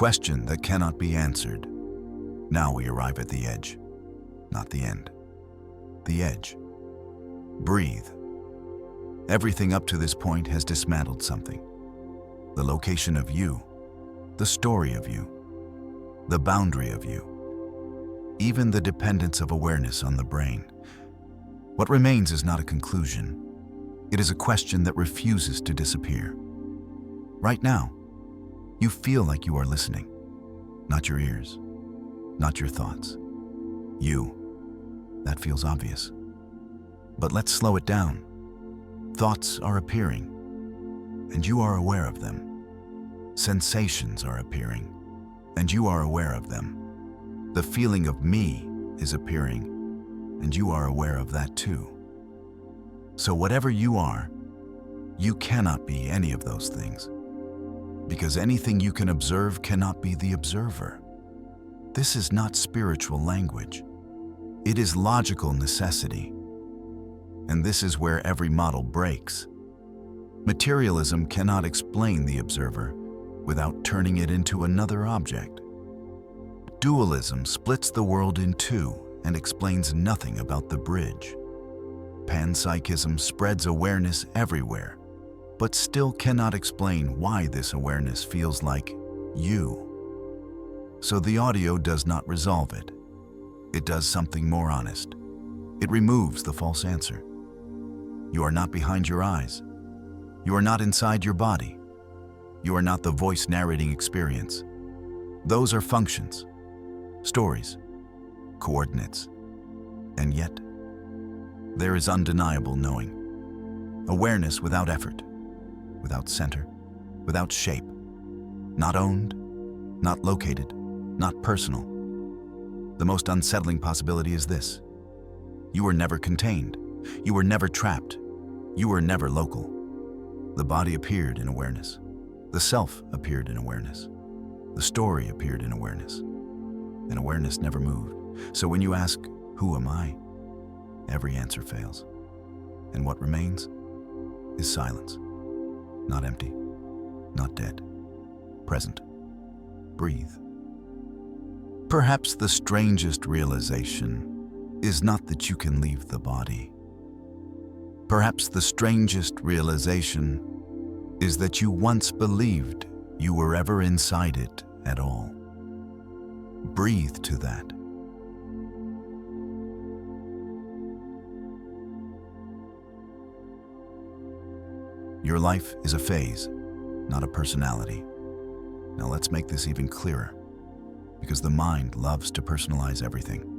question that cannot be answered. Now we arrive at the edge, not the end. The edge. Breathe. Everything up to this point has dismantled something. The location of you, the story of you, the boundary of you, even the dependence of awareness on the brain. What remains is not a conclusion. It is a question that refuses to disappear. Right now, you feel like you are listening. Not your ears, not your thoughts. You. That feels obvious. But let's slow it down. Thoughts are appearing, and you are aware of them. Sensations are appearing, and you are aware of them. The feeling of me is appearing, and you are aware of that too. So whatever you are, you cannot be any of those things, because anything you can observe cannot be the observer. This is not spiritual language. It is logical necessity. And this is where every model breaks. Materialism cannot explain the observer without turning it into another object. Dualism splits the world in two and explains nothing about the bridge. Panpsychism spreads awareness everywhere, but still cannot explain why this awareness feels like you. So the audio does not resolve it. It does something more honest. It removes the false answer. You are not behind your eyes. You are not inside your body. You are not the voice narrating experience. Those are functions, stories, coordinates. And yet, there is undeniable knowing. Awareness without effort, without center, without shape. Not owned, not located, not personal. The most unsettling possibility is this. You were never contained. You were never trapped. You were never local. The body appeared in awareness. The self appeared in awareness. The story appeared in awareness. And awareness never moved. So when you ask, who am I? Every answer fails. And what remains is silence. Not empty, not dead. Present. Breathe. Perhaps the strangest realization is not that you can leave the body. Perhaps the strangest realization is that you once believed you were ever inside it at all. Breathe to that. Your life is a phase, not a personality. Now let's make this even clearer, because the mind loves to personalize everything.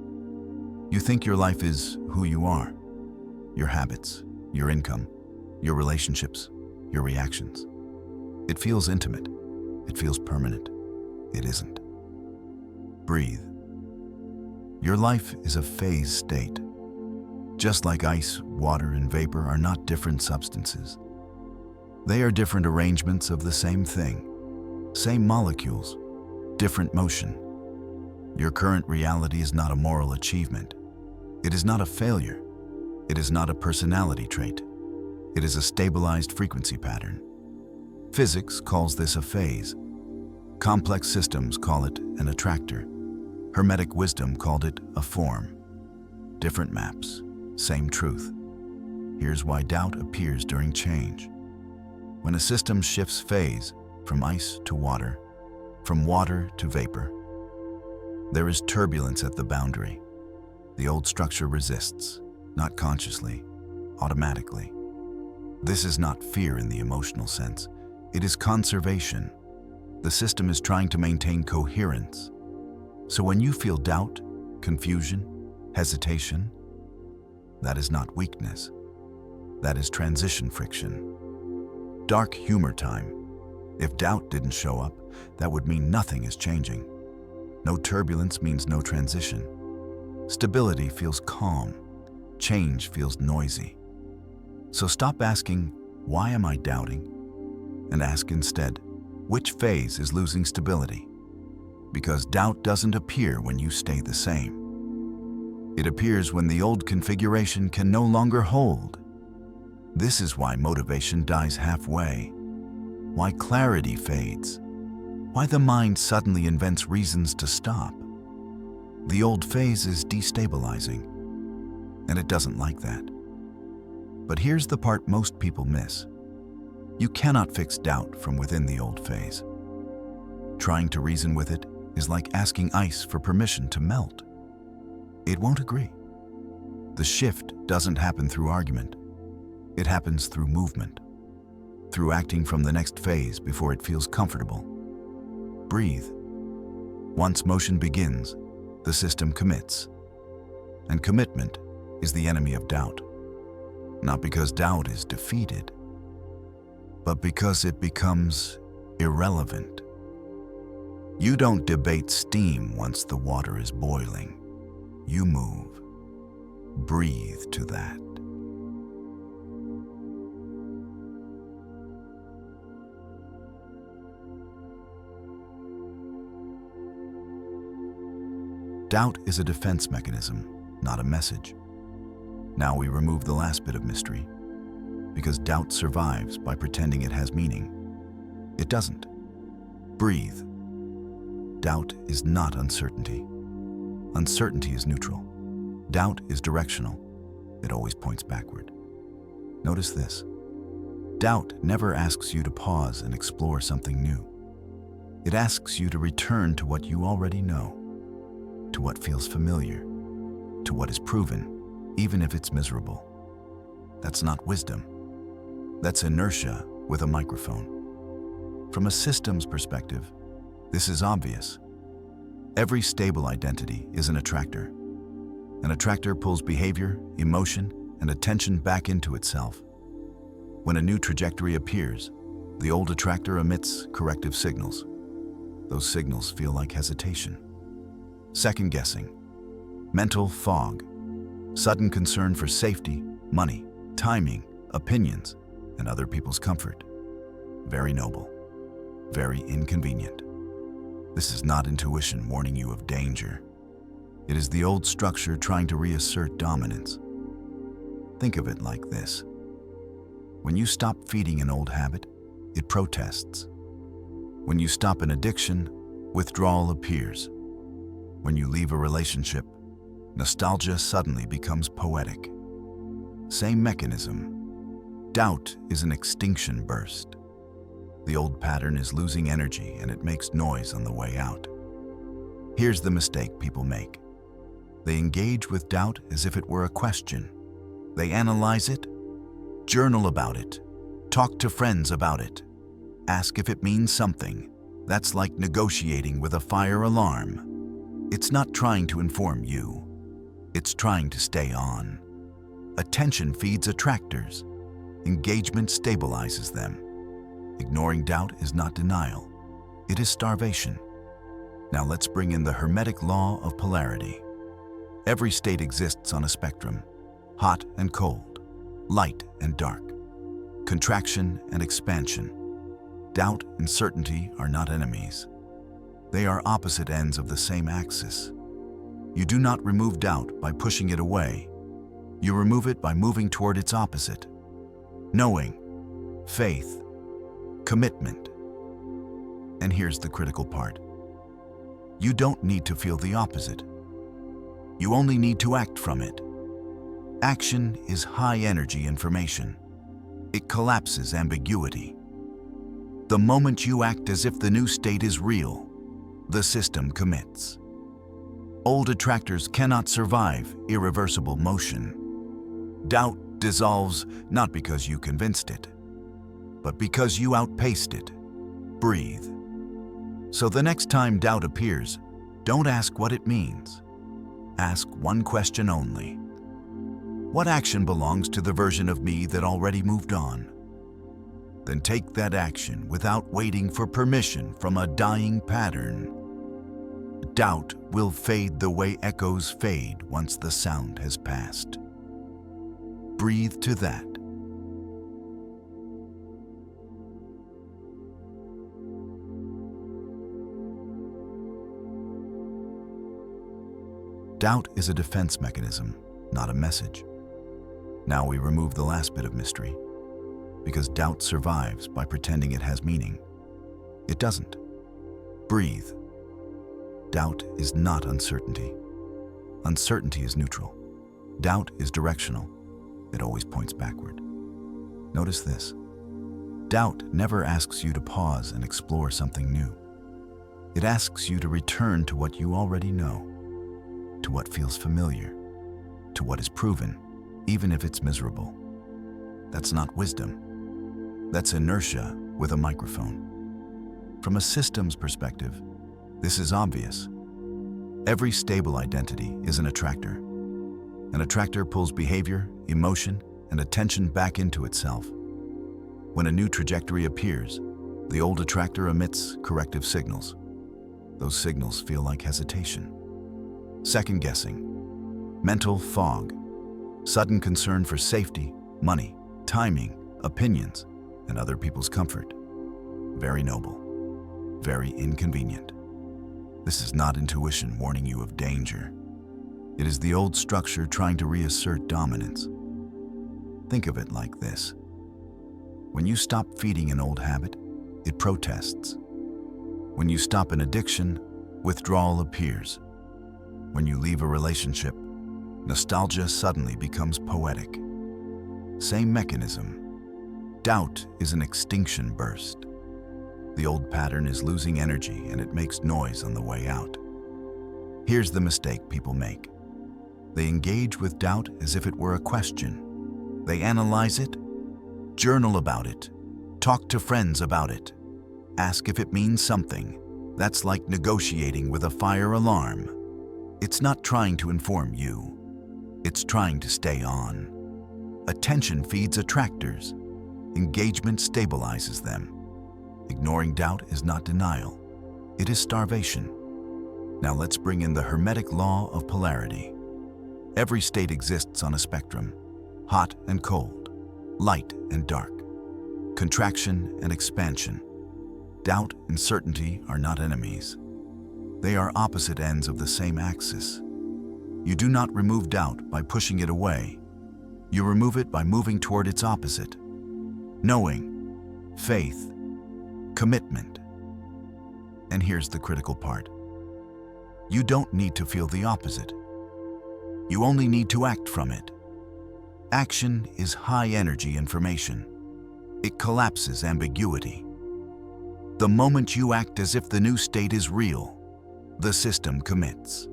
You think your life is who you are, your habits, your income, your relationships, your reactions. It feels intimate. It feels permanent. It isn't. Breathe. Your life is a phase state. Just like ice, water, and vapor are not different substances. They are different arrangements of the same thing, same molecules, different motion. Your current reality is not a moral achievement. It is not a failure. It is not a personality trait. It is a stabilized frequency pattern. Physics calls this a phase. Complex systems call it an attractor. Hermetic wisdom called it a form. Different maps, same truth. Here's why doubt appears during change. When a system shifts phase from ice to water, from water to vapor, there is turbulence at the boundary. The old structure resists, not consciously, automatically. This is not fear in the emotional sense. It is conservation. The system is trying to maintain coherence. So when you feel doubt, confusion, hesitation, that is not weakness. That is transition friction. Dark humor time. If doubt didn't show up, that would mean nothing is changing. No turbulence means no transition. Stability feels calm. Change feels noisy. So stop asking, why am I doubting? And ask instead, which phase is losing stability? Because doubt doesn't appear when you stay the same. It appears when the old configuration can no longer hold. This is why motivation dies halfway, why clarity fades, Why the mind suddenly invents reasons to stop. The old phase is destabilizing, and it doesn't like that. But here's the part most people miss. You cannot fix doubt from within the old phase. Trying to reason with it is like asking ice for permission to melt. It won't agree. The shift doesn't happen through argument. It happens through movement, through acting from the next phase before it feels comfortable. Breathe. Once motion begins, the system commits. And commitment is the enemy of doubt. Not because doubt is defeated, but because it becomes irrelevant. You don't debate steam once the water is boiling. You move. Breathe to that. Doubt is a defense mechanism, not a message. Now we remove the last bit of mystery, because doubt survives by pretending it has meaning. It doesn't. Breathe. Doubt is not uncertainty. Uncertainty is neutral. Doubt is directional. It always points backward. Notice this. Doubt never asks you to pause and explore something new. It asks you to return to what you already know, to what feels familiar, to what is proven, even if it's miserable. That's not wisdom. That's inertia with a microphone. From a systems perspective, this is obvious. Every stable identity is an attractor. An attractor pulls behavior, emotion, and attention back into itself. When a new trajectory appears, the old attractor emits corrective signals. Those signals feel like hesitation, second-guessing, mental fog, sudden concern for safety, money, timing, opinions, and other people's comfort. Very noble, very inconvenient. This is not intuition warning you of danger. It is the old structure trying to reassert dominance. Think of it like this. When you stop feeding an old habit, it protests. When you stop an addiction, withdrawal appears. When you leave a relationship, nostalgia suddenly becomes poetic. Same mechanism. Doubt is an extinction burst. The old pattern is losing energy and it makes noise on the way out. Here's the mistake people make. They engage with doubt as if it were a question. They analyze it, journal about it, talk to friends about it, ask if it means something. That's like negotiating with a fire alarm. It's not trying to inform you. It's trying to stay on. Attention feeds attractors. Engagement stabilizes them. Ignoring doubt is not denial. It is starvation. Now let's bring in the Hermetic law of polarity. Every state exists on a spectrum, hot and cold, light and dark, contraction and expansion. Doubt and certainty are not enemies. They are opposite ends of the same axis. You do not remove doubt by pushing it away. You remove it by moving toward its opposite. Knowing, faith, commitment. And here's the critical part. You don't need to feel the opposite. You only need to act from it. Action is high-energy information. It collapses ambiguity. The moment you act as if the new state is real, the system commits. Old attractors cannot survive irreversible motion. Doubt dissolves not because you convinced it, but because you outpaced it. Breathe. So the next time doubt appears, don't ask what it means. Ask one question only. What action belongs to the version of me that already moved on? Then take that action without waiting for permission from a dying pattern. Doubt will fade the way echoes fade once the sound has passed. Breathe to that. Doubt is a defense mechanism, not a message. Now we remove the last bit of mystery, because doubt survives by pretending it has meaning. It doesn't. Breathe. Doubt is not uncertainty. Uncertainty is neutral. Doubt is directional. It always points backward. Notice this. Doubt never asks you to pause and explore something new. It asks you to return to what you already know, to what feels familiar, to what is proven, even if it's miserable. That's not wisdom. That's inertia with a microphone. From a systems perspective, this is obvious. Every stable identity is an attractor. An attractor pulls behavior, emotion, and attention back into itself. When a new trajectory appears, the old attractor emits corrective signals. Those signals feel like hesitation, second-guessing, mental fog, sudden concern for safety, money, timing, opinions, and other people's comfort. Very noble, very inconvenient. This is not intuition warning you of danger. It is the old structure trying to reassert dominance. Think of it like this. When you stop feeding an old habit, it protests. When you stop an addiction, withdrawal appears. When you leave a relationship, nostalgia suddenly becomes poetic. Same mechanism. Doubt is an extinction burst. The old pattern is losing energy and it makes noise on the way out. Here's the mistake people make. They engage with doubt as if it were a question. They analyze it, journal about it, talk to friends about it, ask if it means something. That's like negotiating with a fire alarm. It's not trying to inform you. It's trying to stay on. Attention feeds attractors. Engagement stabilizes them. Ignoring doubt is not denial. It is starvation. Now let's bring in the Hermetic law of polarity. Every state exists on a spectrum, hot and cold, light and dark, contraction and expansion. Doubt and certainty are not enemies. They are opposite ends of the same axis. You do not remove doubt by pushing it away. You remove it by moving toward its opposite. Knowing, faith, commitment. And here's the critical part. You don't need to feel the opposite. You only need to act from it. Action is high-energy information. It collapses ambiguity. The moment you act as if the new state is real, the system commits.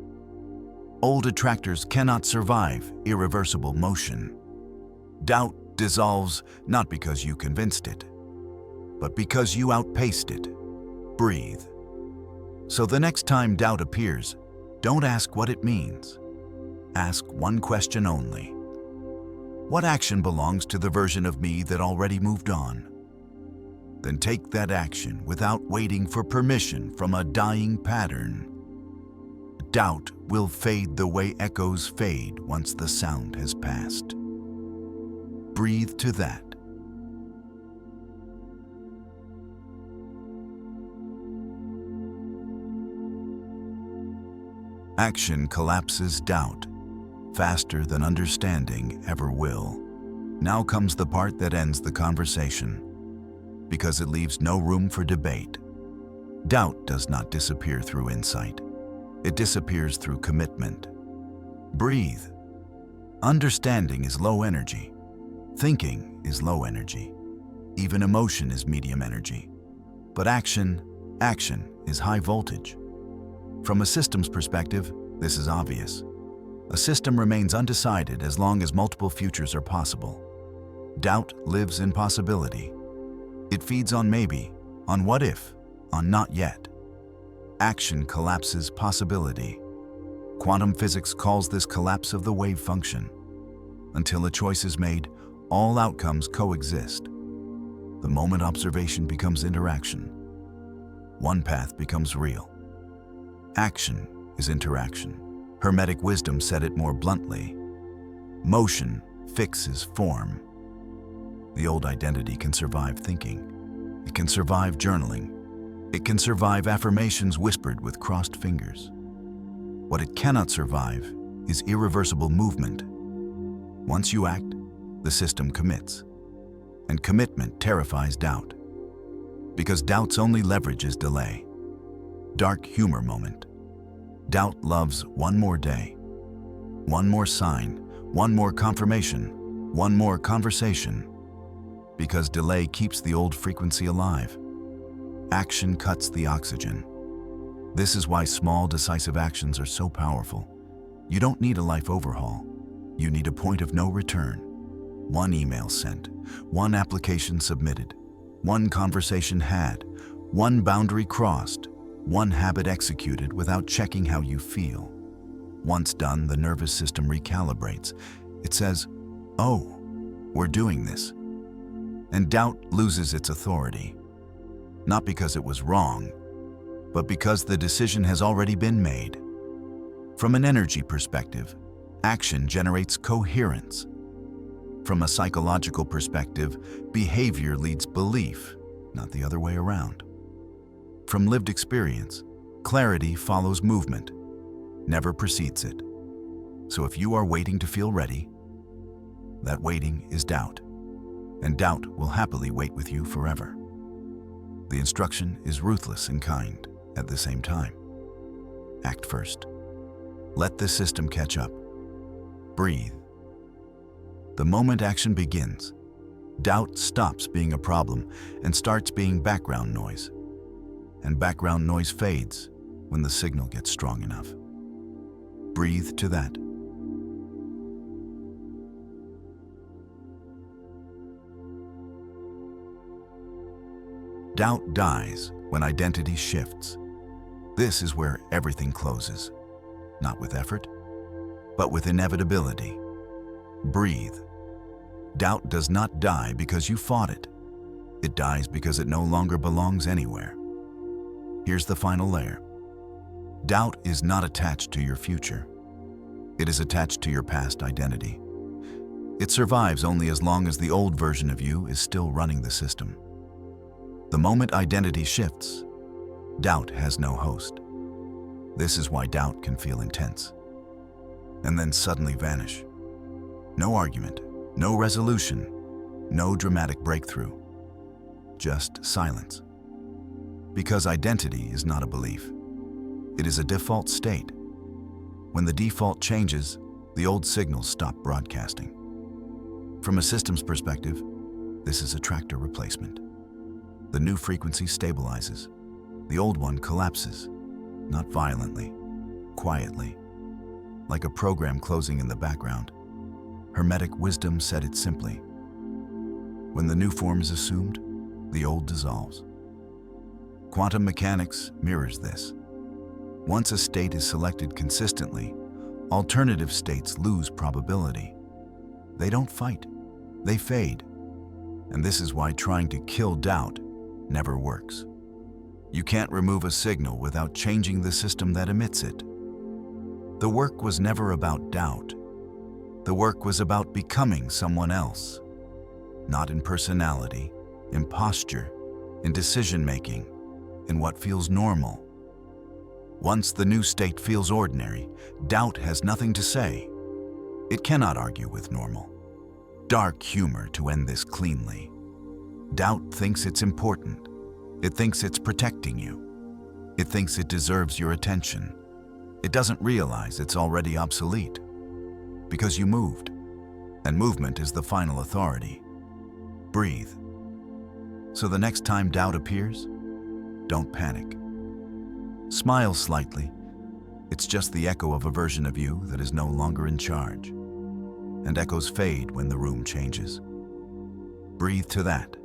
Old attractors cannot survive irreversible motion. Doubt dissolves not because you convinced it, but because you outpaced it. Breathe. So the next time doubt appears, don't ask what it means. Ask one question only. What action belongs to the version of me that already moved on? Then take that action without waiting for permission from a dying pattern. Doubt will fade the way echoes fade once the sound has passed. Breathe to that. Action collapses doubt faster than understanding ever will. Now comes the part that ends the conversation, because it leaves no room for debate. Doubt does not disappear through insight. It disappears through commitment. Breathe. Understanding is low energy. Thinking is low energy. Even emotion is medium energy. But action is high voltage. From a systems perspective, this is obvious. A system remains undecided as long as multiple futures are possible. Doubt lives in possibility. It feeds on maybe, on what if, on not yet. Action collapses possibility. Quantum physics calls this collapse of the wave function. Until a choice is made, all outcomes coexist. The moment observation becomes interaction, one path becomes real. Action is interaction. Hermetic wisdom said it more bluntly. Motion fixes form. The old identity can survive thinking. It can survive journaling. It can survive affirmations whispered with crossed fingers. What it cannot survive is irreversible movement. Once you act, the system commits. And commitment terrifies doubt. Because doubt's only leverage is delay. Dark humor moment. Doubt loves one more day, one more sign, one more confirmation, one more conversation. Because delay keeps the old frequency alive. Action cuts the oxygen. This is why small, decisive actions are so powerful. You don't need a life overhaul. You need a point of no return. One email sent, one application submitted, one conversation had, one boundary crossed, one habit executed without checking how you feel. Once done, the nervous system recalibrates. It says, "Oh, we're doing this." And doubt loses its authority. Not because it was wrong, but because the decision has already been made. From an energy perspective, action generates coherence. From a psychological perspective, behavior leads belief, not the other way around. From lived experience, clarity follows movement, never precedes it. So if you are waiting to feel ready, that waiting is doubt, and doubt will happily wait with you forever. The instruction is ruthless and kind at the same time. Act first. Let the system catch up. Breathe. The moment action begins, doubt stops being a problem and starts being background noise. And background noise fades when the signal gets strong enough. Breathe to that. Doubt dies when identity shifts. This is where everything closes, not with effort, but with inevitability. Breathe. Doubt does not die because you fought it. It dies because it no longer belongs anywhere. Here's the final layer. Doubt is not attached to your future. It is attached to your past identity. It survives only as long as the old version of you is still running the system. The moment identity shifts, doubt has no host. This is why doubt can feel intense, and then suddenly vanish. No argument, no resolution, no dramatic breakthrough, just silence. Because identity is not a belief. It is a default state. When the default changes, the old signals stop broadcasting. From a systems perspective, this is attractor replacement. The new frequency stabilizes. The old one collapses, not violently, quietly, like a program closing in the background. Hermetic wisdom said it simply. When the new form is assumed, the old dissolves. Quantum mechanics mirrors this. Once a state is selected consistently, alternative states lose probability. They don't fight, they fade. And this is why trying to kill doubt never works. You can't remove a signal without changing the system that emits it. The work was never about doubt. The work was about becoming someone else. Not in personality, in posture, in decision-making, in what feels normal. Once the new state feels ordinary, doubt has nothing to say. It cannot argue with normal. Dark humor to end this cleanly. Doubt thinks it's important. It thinks it's protecting you. It thinks it deserves your attention. It doesn't realize it's already obsolete. Because you moved, and movement is the final authority. Breathe. So the next time doubt appears, don't panic. Smile slightly. It's just the echo of a version of you that is no longer in charge. And echoes fade when the room changes. Breathe to that.